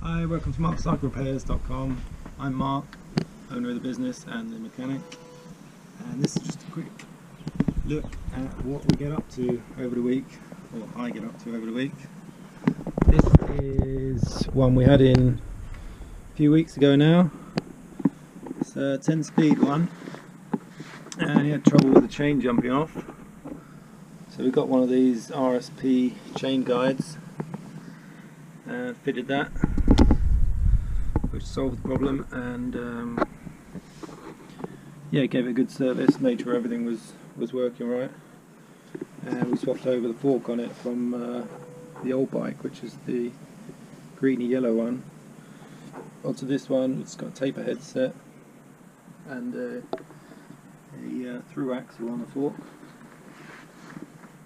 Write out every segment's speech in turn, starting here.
Hi, welcome to MCR.com. I'm Mark, owner of the business and the mechanic, and this is just a quick look at what we get up to over the week, or I get up to over the week. This is one we had in a few weeks ago now. It's a 10-speed one, and he had trouble with the chain jumping off. So we got one of these RSP chain guides and fitted that, which solved the problem, and yeah, gave it a good service, made sure everything was working right, and we swapped over the fork on it from the old bike, which is the greeny yellow one, onto this one. It's got a taper head set and a through axle on the fork.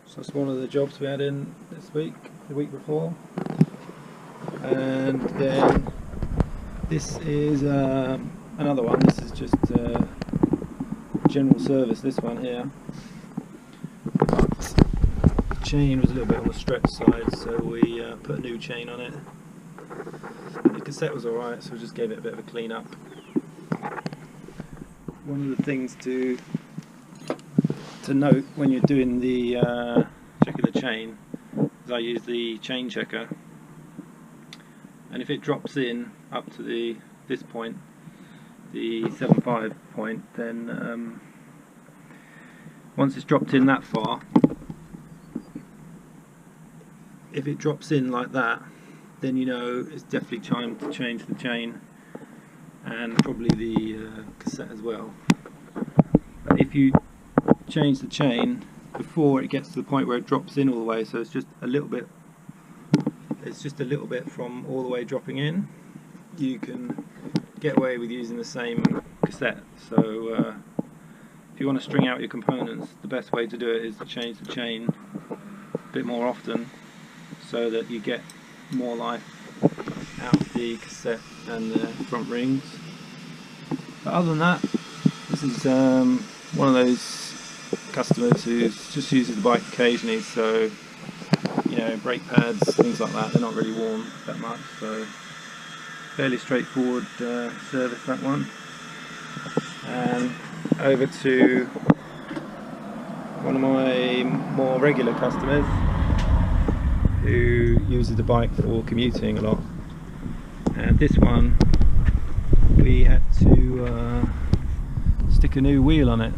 So that's one of the jobs we had in this week, the week before. And then this is another one. This is just general service, this one here, but the chain was a little bit on the stretch side, so we put a new chain on it. The cassette was alright, so we just gave it a bit of a clean up. One of the things to note when you're doing the checking the chain is I use the chain checker, and if it drops in up to this point, the 7.5 point, then once it's dropped in that far, if it drops in like that, then you know it's definitely time to change the chain, and probably the cassette as well. But if you change the chain before it gets to the point where it drops in all the way, so it's just a little bit from all the way dropping in, you can get away with using the same cassette. So if you want to string out your components, the best way to do it is to change the chain a bit more often, so that you get more life out of the cassette and the front rings. But other than that, this is one of those customers who just uses the bike occasionally, so you know, brake pads, things like that, they're not really worn that much, so fairly straightforward service, that one. And over to one of my more regular customers who uses the bike for commuting a lot, and this one we had to stick a new wheel on it,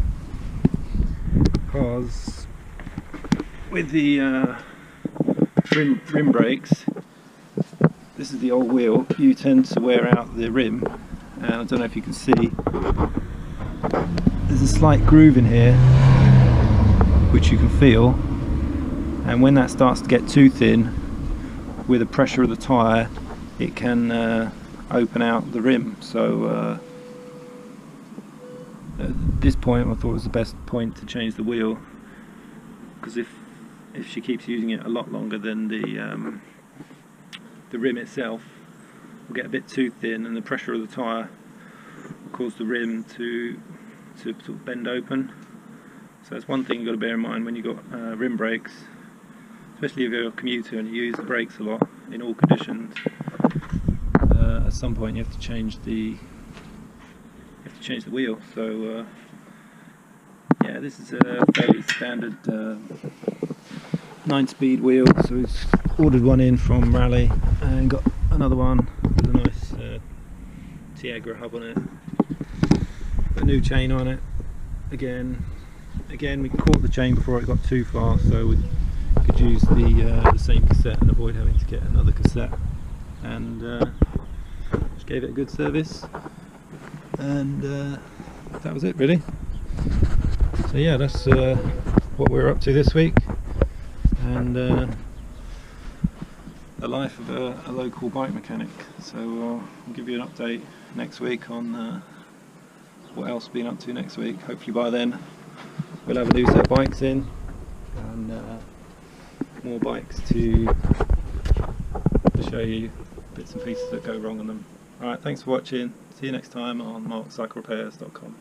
because with the rim brakes, this is the old wheel, you tend to wear out the rim, and I don't know if you can see, there's a slight groove in here which you can feel, and when that starts to get too thin, with the pressure of the tyre, it can open out the rim. So at this point I thought it was the best point to change the wheel, because if she keeps using it a lot longer, then the rim itself will get a bit too thin, and the pressure of the tyre will cause the rim to sort of bend open. So that's one thing you've got to bear in mind when you've got rim brakes, especially if you're a commuter and you use the brakes a lot in all conditions. At some point you have to change the wheel. So yeah, this is a fairly standard 9-speed wheel, so we've ordered one in from Raleigh and got another one with a nice Tiagra hub on it. Put a new chain on it. Again we caught the chain before it got too far, so we could use the same cassette and avoid having to get another cassette, and just gave it a good service, and that was it really. So yeah, that's what we're up to this week, and the life of a local bike mechanic. So I'll give you an update next week on what else we've been up to next week. Hopefully by then we'll have a new set of bikes in, and more bikes to show you bits and pieces that go wrong on them. Alright, thanks for watching. See you next time on MCR.com.